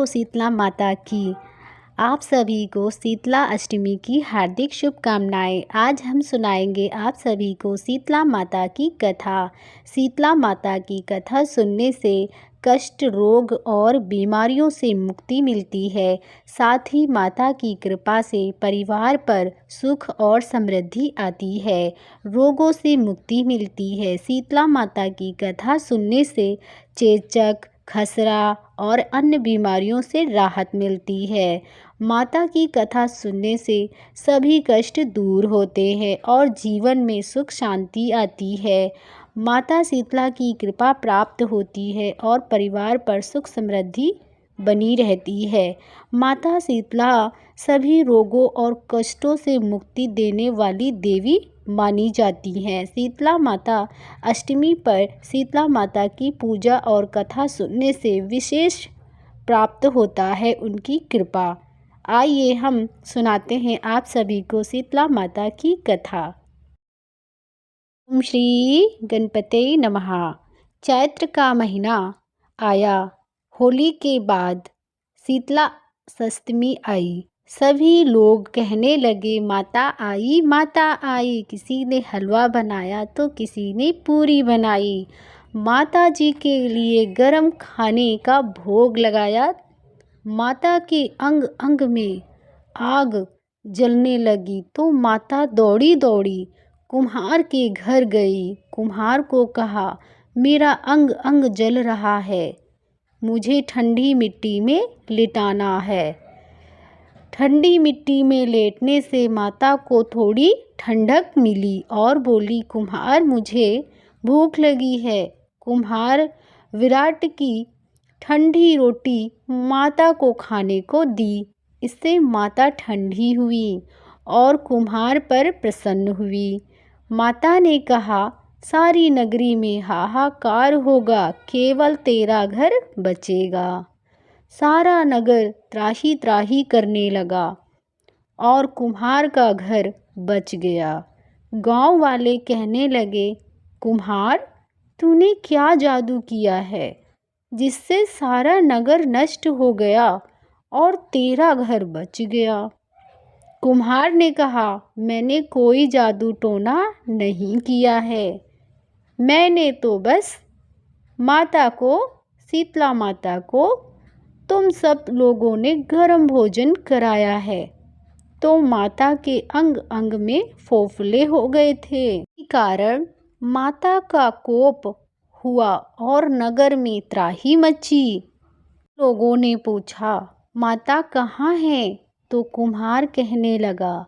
तो शीतला माता की आप सभी को शीतला अष्टमी की हार्दिक शुभकामनाएं। आज हम सुनाएंगे आप सभी को शीतला माता की कथा। शीतला माता की कथा सुनने से कष्ट, रोग और बीमारियों से मुक्ति मिलती है। साथ ही माता की कृपा से परिवार पर सुख और समृद्धि आती है, रोगों से मुक्ति मिलती है। शीतला माता की कथा सुनने से चेचक, खसरा और अन्य बीमारियों से राहत मिलती है। माता की कथा सुनने से सभी कष्ट दूर होते हैं और जीवन में सुख शांति आती है। माता शीतला की कृपा प्राप्त होती है और परिवार पर सुख समृद्धि बनी रहती है। माता शीतला सभी रोगों और कष्टों से मुक्ति देने वाली देवी मानी जाती हैं। शीतला माता अष्टमी पर शीतला माता की पूजा और कथा सुनने से विशेष प्राप्त होता है उनकी कृपा। आइए हम सुनाते हैं आप सभी को शीतला माता की कथा। ओम श्री गणपते नमः। चैत्र का महीना आया। होली के बाद शीतला अष्टमी आई। सभी लोग कहने लगे माता आई, माता आई। किसी ने हलवा बनाया तो किसी ने पूरी बनाई। माता जी के लिए गरम खाने का भोग लगाया। माता के अंग अंग में आग जलने लगी तो माता दौड़ी दौड़ी कुम्हार के घर गई। कुम्हार को कहा, मेरा अंग अंग जल रहा है, मुझे ठंडी मिट्टी में लिटाना है। ठंडी मिट्टी में लेटने से माता को थोड़ी ठंडक मिली और बोली, कुम्हार मुझे भूख लगी है। कुम्हार विराट की ठंडी रोटी माता को खाने को दी। इससे माता ठंडी हुई और कुम्हार पर प्रसन्न हुई। माता ने कहा, सारी नगरी में हाहाकार होगा, केवल तेरा घर बचेगा। सारा नगर त्राही त्राही करने लगा और कुम्हार का घर बच गया। गांव वाले कहने लगे, कुम्हार तूने क्या जादू किया है जिससे सारा नगर नष्ट हो गया और तेरा घर बच गया? कुम्हार ने कहा, मैंने कोई जादू टोना नहीं किया है, मैंने तो बस माता को, शीतला माता को, तुम सब लोगों ने गर्म भोजन कराया है तो माता के अंग अंग में फोफले हो गए थे। इस कारण माता का कोप हुआ और नगर में त्राही मची। लोगों ने पूछा, माता कहाँ है? तो कुम्हार कहने लगा,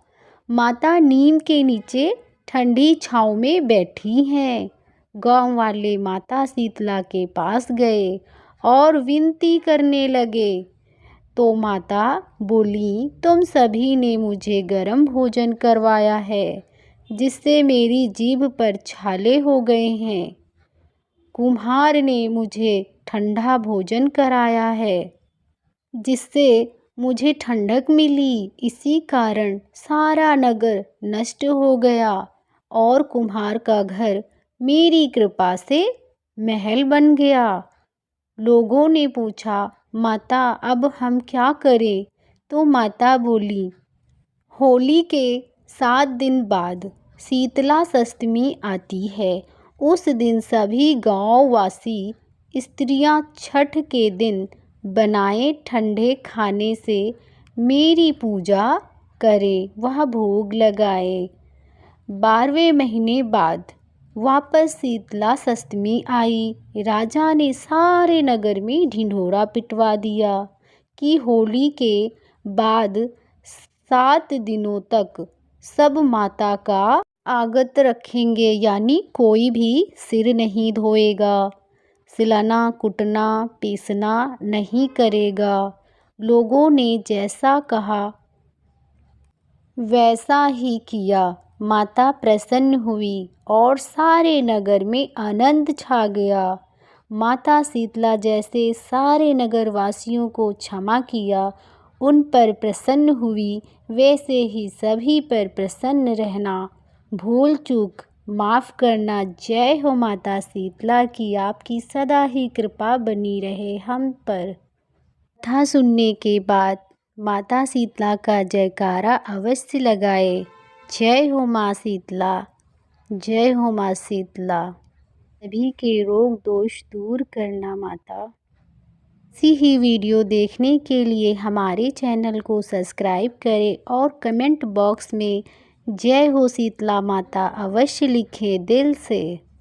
माता नीम के नीचे ठंडी छाँव में बैठी हैं। गांव वाले माता शीतला के पास गए और विनती करने लगे तो माता बोली, तुम सभी ने मुझे गर्म भोजन करवाया है जिससे मेरी जीभ पर छाले हो गए हैं। कुम्हार ने मुझे ठंडा भोजन कराया है जिससे मुझे ठंडक मिली। इसी कारण सारा नगर नष्ट हो गया और कुम्हार का घर मेरी कृपा से महल बन गया। लोगों ने पूछा, माता अब हम क्या करें? तो माता बोली, होली के 7 दिन बाद शीतला अष्टमी आती है। उस दिन सभी गांव वासी स्त्रियां छठ के दिन बनाए ठंडे खाने से मेरी पूजा करें, वह भोग लगाए। 12वें महीने बाद वापस शीतला अष्टमी आई। राजा ने सारे नगर में ढिंढोरा पिटवा दिया कि होली के बाद 7 दिनों तक सब माता का आगत रखेंगे, यानी कोई भी सिर नहीं धोएगा, सिलाना कुटना पीसना नहीं करेगा। लोगों ने जैसा कहा वैसा ही किया। माता प्रसन्न हुई और सारे नगर में आनंद छा गया। माता शीतला जैसे सारे नगरवासियों को क्षमा किया, उन पर प्रसन्न हुई, वैसे ही सभी पर प्रसन्न रहना, भूल चूक माफ़ करना। जय हो माता शीतला की, आपकी सदा ही कृपा बनी रहे हम पर। कथा सुनने के बाद माता शीतला का जयकारा अवश्य लगाएं। जय हो माँ शीतला, जय हो माँ शीतला। सभी के रोग दोष दूर करना माता। ऐसी ही वीडियो देखने के लिए हमारे चैनल को सब्सक्राइब करें और कमेंट बॉक्स में जय हो शीतला माता अवश्य लिखें दिल से।